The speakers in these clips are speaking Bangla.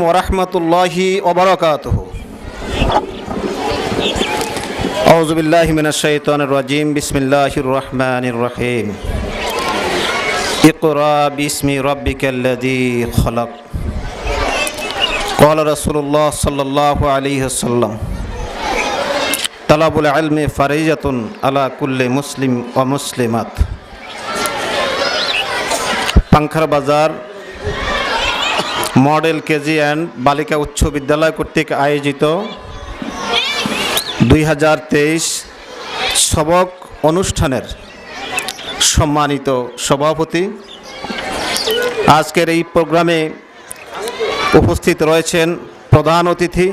ওরহমতুল্লাহি ওবারাকাতুহু। আউযু বিল্লাহি মিনাশ শাইতানির রাজিম। বিসমিল্লাহির রহমানির রহিম। ইকরা বিসমি রাব্বিকাল্লাযী খলাক। ক্বালা রাসূলুল্লাহ সাল্লাল্লাহু আলাইহি ওয়াসাল্লাম, তালাবুল ইলমি ফারিজাতুন আলা কুল্লি মুসলিম ওয়া মুসলিমাত। পাংখার বাজার মডেল কেজি অ্যান্ড বালিকা উচ্চ বিদ্যালয় কর্তৃক আয়োজিত 2023 সবক অনুষ্ঠানের সম্মানিত সভাপতি, আজকের এই প্রোগ্রামে উপস্থিত রয়েছেন প্রধান অতিথি,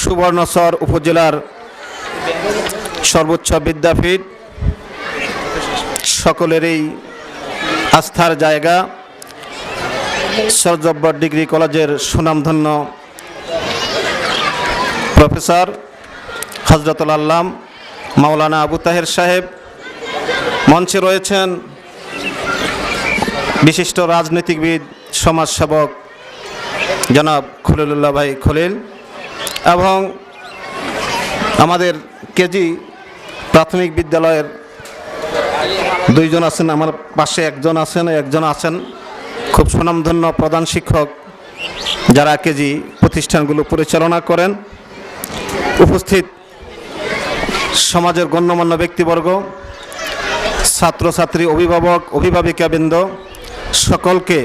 সুবর্ণচর উপজেলার সর্বোচ্চ বিদ্যাপীঠ, সকলেরই আস্থার জায়গা সর জব্বার ডিগ্রি কলেজের সুনামধন্য প্রফেসর হযরতুল আল্লাম মাওলানা আবু তাহের সাহেব। মঞ্চে রয়েছেন বিশিষ্ট রাজনীতিবিদ, সমাজসেবক জনাব খলিলুল্লাহ ভাই খলিল, এবং আমাদের কেজি প্রাথমিক বিদ্যালয়ের দুইজন আছেন, আমার পাশে একজন আছেন খুব সুনামধন্য প্রধান শিক্ষক, যারা কেজি প্রতিষ্ঠানগুলো পরিচালনা করেন। উপস্থিত সমাজের গণ্যমান্য ব্যক্তিবর্গ, ছাত্রছাত্রী, অভিভাবক, অভিভাবিকাবৃন্দ, সকলকে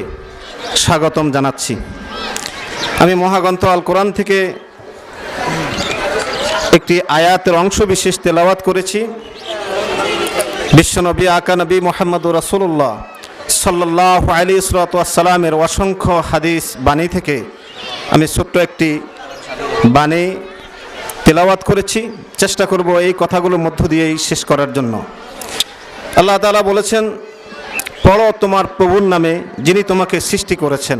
স্বাগতম জানাচ্ছি। আমি মহাগ্রন্থ আল কোরআন থেকে একটি আয়াতের অংশ বিশেষ তেলাওয়াত করেছি। বিশ্বনবী আকা নবী মুহাম্মদুর রাসূলুল্লাহ সাল্লাল্লাহু আলাইহি ওয়াসাল্লামের অসংখ্য হাদিস বাণী থেকে আমি ছোট্ট একটি বাণী তেলাওয়াত করেছি। চেষ্টা করব এই কথাগুলোর মধ্য দিয়েই শেষ করার জন্য। আল্লাহ তাআলা বলেছেন, পড়ো তোমার প্রভুর নামে যিনি তোমাকে সৃষ্টি করেছেন।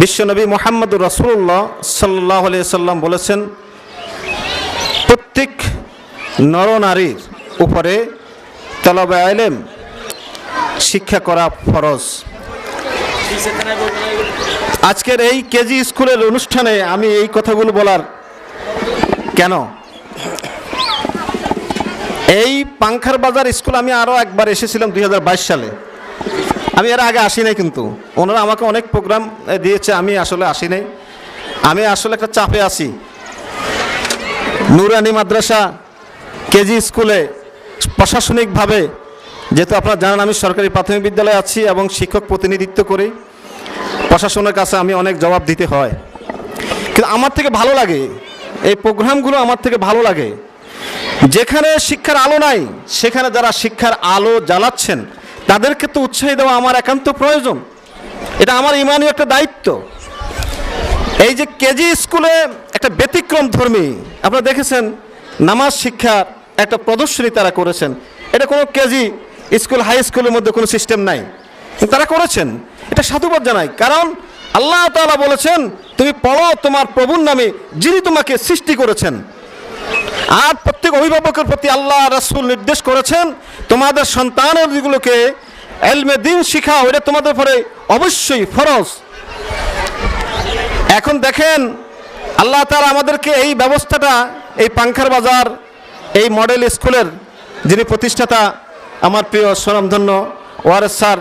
বিশ্বনবী মুহাম্মদুর রাসূলুল্লাহ সাল্লাল্লাহু আলাইহি ওয়াসাল্লাম বলেছেন, প্রত্যেক নরনারীর উপরে তলবে ইলম শিক্ষা করা ফরজ। আজকের এই কেজি স্কুলের অনুষ্ঠানে আমি এই কথাগুলো বলার কেন, এই পাংখার বাজার স্কুল আমি আরও একবার এসেছিলাম 2022 সালে। আমি এর আগে আসি নাই, কিন্তু ওনারা আমাকে অনেক প্রোগ্রাম দিয়েছে, আমি আসলে আসি নাই। আমি আসলে একটা চাপে আছি। নুরানি মাদ্রাসা কেজি স্কুলে প্রশাসনিকভাবে, যেহেতু আপনারা জানেন আমি সরকারি প্রাথমিক বিদ্যালয়ে আছি এবং শিক্ষক প্রতিনিধিত্ব করি, প্রশাসনের কাছে আমি অনেক জবাব দিতে হয়। কিন্তু আমার থেকে ভালো লাগে এই প্রোগ্রামগুলো, আমার থেকে ভালো লাগে যেখানে শিক্ষার আলো নাই সেখানে যারা শিক্ষার আলো জ্বালাচ্ছেন তাদেরকে তো উৎসাহ দেওয়া আমার একান্ত প্রয়োজন। এটা আমার ইমানি একটা দায়িত্ব। এই যে কেজি স্কুলে একটা ব্যতিক্রম ধর্মী, আপনারা দেখেছেন নামাজ শিক্ষার একটা প্রদর্শনী তারা করেছেন। এটা কোনো কেজি স্কুল, হাই স্কুলের মধ্যে কোনো সিস্টেম নাই, তারা করেছেন। এটা সাধুবাদ জানাই, কারণ আল্লাহ তাআলা বলেছেন, তুমি পড়ো তোমার প্রভুর নামে যিনি তোমাকে সৃষ্টি করেছেন। আর প্রত্যেক অভিভাবকের প্রতি আল্লাহ রাসূল নির্দেশ করেছেন, তোমাদের সন্তানগুলোকে ইলমে দ্বীন শিখাও, এটা তোমাদের উপরে অবশ্যই ফরজ। এখন দেখেন আল্লাহ তাআলা আমাদেরকে এই ব্যবস্থাটা, এই পাংখার বাজার এই মডেল স্কুলের যিনি প্রতিষ্ঠাতা আমার প্রিয় সুনামধন্য ওয়ারেস স্যার,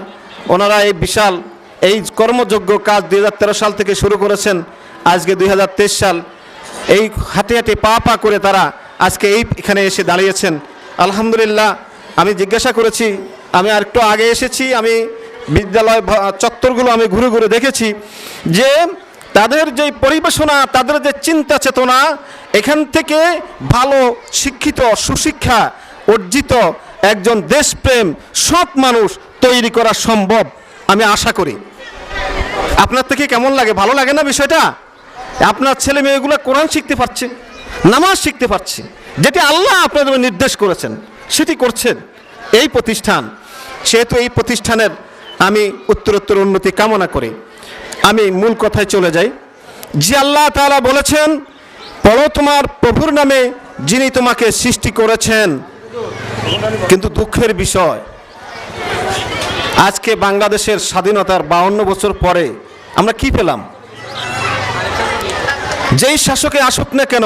ওনারা এই বিশাল এই কর্মযোগ্য কাজ 2013 সাল থেকে শুরু করেছেন। আজকে 2023 সাল, এই হাঁটি হাঁটি পা করে তারা আজকে এখানে এসে দাঁড়িয়েছেন। আলহামদুলিল্লাহ। আমি জিজ্ঞাসা করেছি, আমি আর একটু আগে এসেছি, আমি বিদ্যালয় চত্বরগুলো আমি ঘুরে ঘুরে দেখেছি যে তাদের যে পরিবেশনা, তাদের যে চিন্তা চেতনা, এখান থেকে ভালো শিক্ষিত সুশিক্ষা অর্জিত একজন দেশপ্রেম সৎ মানুষ তৈরি করা সম্ভব আমি আশা করি। আপনার থেকে কেমন লাগে? ভালো লাগে না বিষয়টা? আপনার ছেলে মেয়েগুলো কোরআন শিখতে পারছে, নামাজ শিখতে পারছে, যেটি আল্লাহ আপনাদের নির্দেশ করেছেন সেটি করছেন এই প্রতিষ্ঠান। সেহেতু এই প্রতিষ্ঠানের আমি উত্তরোত্তর উন্নতি কামনা করি। আমি মূল কথায় চলে যাই। যে আল্লাহ তাআলা বলেছেন, পড়ো তোমার প্রভুর নামে যিনি তোমাকে সৃষ্টি করেছেন। কিন্তু দুঃখের বিষয়, আজকে বাংলাদেশের স্বাধীনতার 52 বছর পরে আমরা কি পেলাম? যেই শাসকে আসুক না কেন,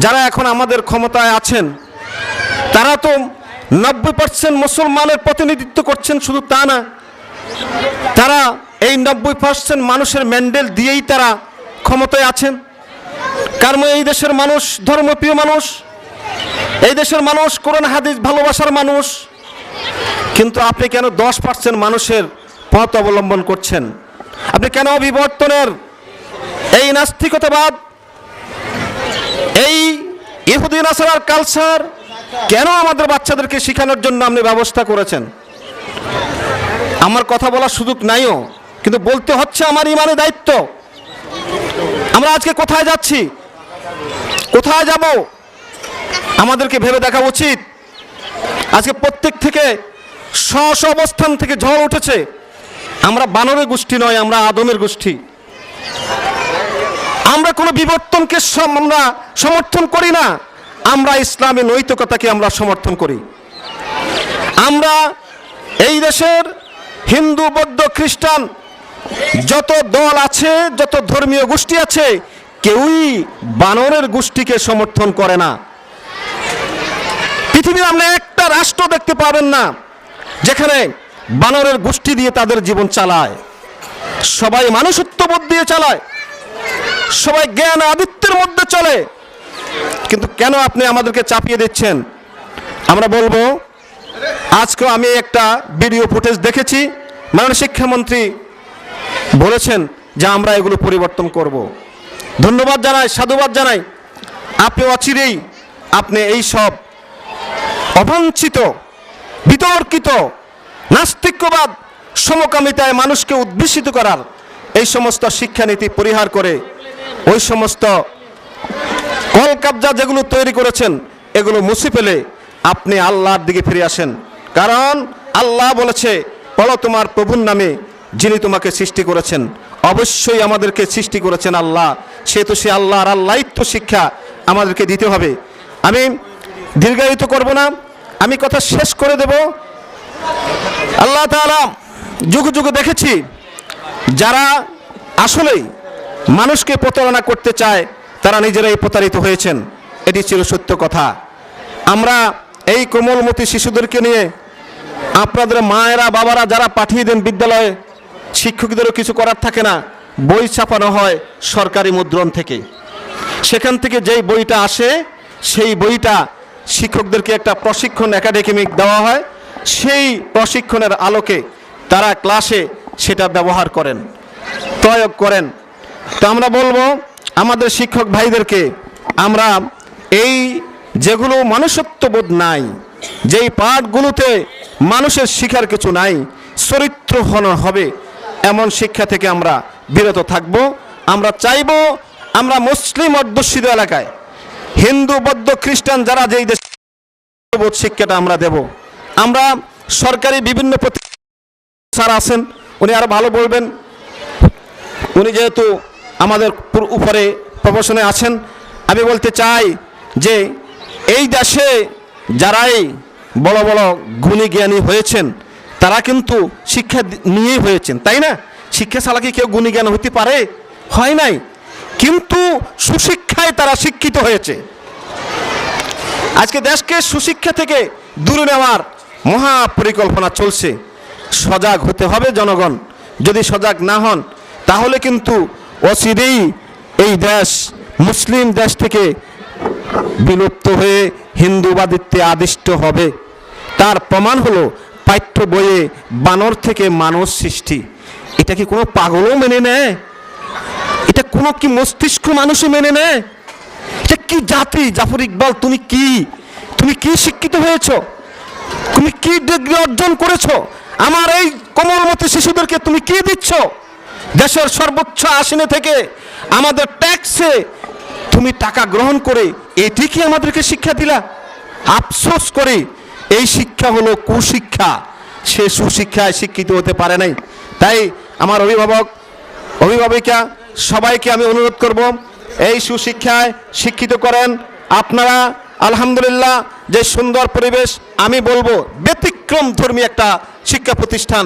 যারা এখন আমাদের ক্ষমতায় আছেন তারা তো 90% মুসলমানের প্রতিনিধিত্ব করছেন। শুধু তা না, তারা এই 90% মানুষের ম্যান্ডেট দিয়েই তারা ক্ষমতায় আছেন। কারণ এই দেশের মানুষ ধর্মপ্রিয় মানুষ, এই দেশের মানুষ কোরআন হাদিস ভালোবাসার মানুষ। কিন্তু আপনি কেন 10% মানুষের পথ অবলম্বন করছেন? আপনি কেন বিবর্তনের এই নাস্তিকতাবাদ, এই ইহুদি নাসারার কালচার কেন আমাদের বাচ্চাদেরকে শেখানোর জন্য আপনি ব্যবস্থা করেছেন? আমার কথা বলার সুযোগ নাইও, কিন্তু বলতে হচ্ছে, আমার ইমানের দায়িত্ব। আমরা আজকে কোথায় যাচ্ছি, কোথায় যাব, আমাদেরকে ভেবে দেখা উচিত। আজকে প্রত্যেক থেকে স্ব অবস্থান থেকে ঝড় উঠেছে। আমরা বানরের গোষ্ঠী নয়, আমরা আদমের গোষ্ঠী। আমরা কোনো বিবর্তনকে আমরা সমর্থন করি না, আমরা ইসলামী নৈতিকতাকে আমরা সমর্থন করি। আমরা এই দেশের হিন্দু, বৌদ্ধ, খ্রিস্টান যত দল আছে, যত ধর্মীয় গোষ্ঠী আছে, কেউই বানরের গোষ্ঠীকে সমর্থন করে না। পৃথিবীর আপনি একটা রাষ্ট্র দেখতে পাবেন না যেখানে বানরের গোষ্ঠী দিয়ে তাদের জীবন চালায়। সবাই মানুষত্ববোধ দিয়ে চালায়, সবাই জ্ঞান আদিত্যের মধ্যে চলে। কিন্তু কেন আপনি আমাদেরকে চাপিয়ে দিচ্ছেন? আমরা বলবো, আজকে আমি একটা ভিডিও ফুটেজ দেখেছি, মাননীয় শিক্ষামন্ত্রী বলেছেন যে আমরা এগুলো পরিবর্তন করব। ধন্যবাদ জানাই, সাধুবাদ জানাই। আপনি অচিরেই আপনি এই সব অবাঞ্ছিত, বিতর্কিত নাস্তিক্যবাদ, সমকামিতায় মানুষকে উদ্বেষিত করার এই সমস্ত শিক্ষানীতি পরিহার করে ওই সমস্ত কলকাবজা যেগুলো তৈরি করেছেন এগুলো মুছে ফেলে আপনি আল্লাহর দিকে ফিরে আসেন। কারণ আল্লাহ বলেছে, বলো তোমার প্রভুর নামে যিনি তোমাকে সৃষ্টি করেছেন। অবশ্যই আমাদেরকে সৃষ্টি করেছেন আল্লাহ, সেহেতু সে আল্লাহর আল্লাহিত্ব শিক্ষা আমাদেরকে দিতে হবে। আমি দীর্ঘায়িত করব না, আমি কথা শেষ করে দেব। আল্লাহ তাআলা যুগে যুগে দেখেছি যারা আসলেই মানুষকে প্রতারণা করতে চায় তারা নিজেরাই প্রতারিত হয়েছেন। এটি ছিল সত্য কথা। আমরা এই কোমলমতি শিশুদেরকে নিয়ে আপনাদের মায়েরা বাবারা যারা পাঠিয়ে দেন বিদ্যালয়ে, শিক্ষকদেরও কিছু করার থাকে না, বই ছাপানো হয় সরকারি মুদ্রণ থেকে। সেখান থেকে যেই বইটা আসে সেই বইটা শিক্ষকদেরকে একটা প্রশিক্ষণ একাডেমিক দেওয়া হয়, সেই প্রশিক্ষণের আলোকে তারা ক্লাসে সেটা ব্যবহার করেন, প্রয়োগ করেন। তো আমরা বলবো আমাদের শিক্ষক ভাইদেরকে, আমরা এই যেগুলো মনুষ্যত্ববোধ নাই, যেই পাঠগুলোতে মানুষের শিখার কিছু নাই, চরিত্র হনন হবে, এমন শিক্ষা থেকে আমরা বিরত থাকব। আমরা চাইব আমরা মুসলিম অধ্যুষিত এলাকায় হিন্দু, বৌদ্ধ, খ্রিস্টান যারা যেই দেশ শিক্ষাটা আমরা দেব। আমরা সরকারি বিভিন্ন স্যার আছেন, উনি আরো ভালো বলবেন, উনি যেহেতু আমাদের উপরে প্রফেশনে আছেন। আমি বলতে চাই যে এই দেশে যারাই বড় বড় গুণী জ্ঞানী হয়েছেন তারা কিন্তু শিক্ষা নিয়েই হয়েছেন, তাই না? শিক্ষা ছাড়া কি কেউ গুণী জ্ঞান হতে পারে? হয় নাই। কিন্তু সুশিক্ষায় তারা শিক্ষিত হয়েছে। আজকে দেশকে সুশিক্ষা থেকে দূরে নেওয়ার মহা পরিকল্পনা চলছে। সজাগ হতে হবে জনগণ। যদি সজাগ না হন তাহলে কিন্তু অচিরেই এই দেশ মুসলিম দেশ থেকে বিলুপ্ত হয়ে হিন্দুবাদিত্বে আদিষ্ট হবে। তার প্রমাণ হলো পাঠ্য বইয়ে বানর থেকে মানুষ সৃষ্টি। এটা কি কোনো পাগলও মেনে নেয়? এটা কোনো কি মস্তিষ্ক মানুষও মেনে নেয়? এটা কি জাতি? জাফর ইকবাল, তুমি কি শিক্ষিত হয়েছো? তুমি কি ডিগ্রি অর্জন করেছো? আমার এই কোমলমতি শিশুদেরকে তুমি কি দিচ্ছ? দেশের সর্বোচ্চ আসনে থেকে আমাদের ট্যাক্সে তুমি টাকা গ্রহণ করে এটি কি আমাদেরকে শিক্ষা দিলা? আফসোস করি, এই শিক্ষা হলো কুশিক্ষা। সে সুশিক্ষায় শিক্ষিত হতে পারে নাই। তাই আমার অভিভাবক, অভিভাবিকা সবাইকে আমি অনুরোধ করব, এই সুশিক্ষায় শিক্ষিত করেন। আপনারা আলহামদুলিল্লাহ যে সুন্দর পরিবেশ, আমি বলবো ব্যতিক্রম ধর্মী একটা শিক্ষা প্রতিষ্ঠান।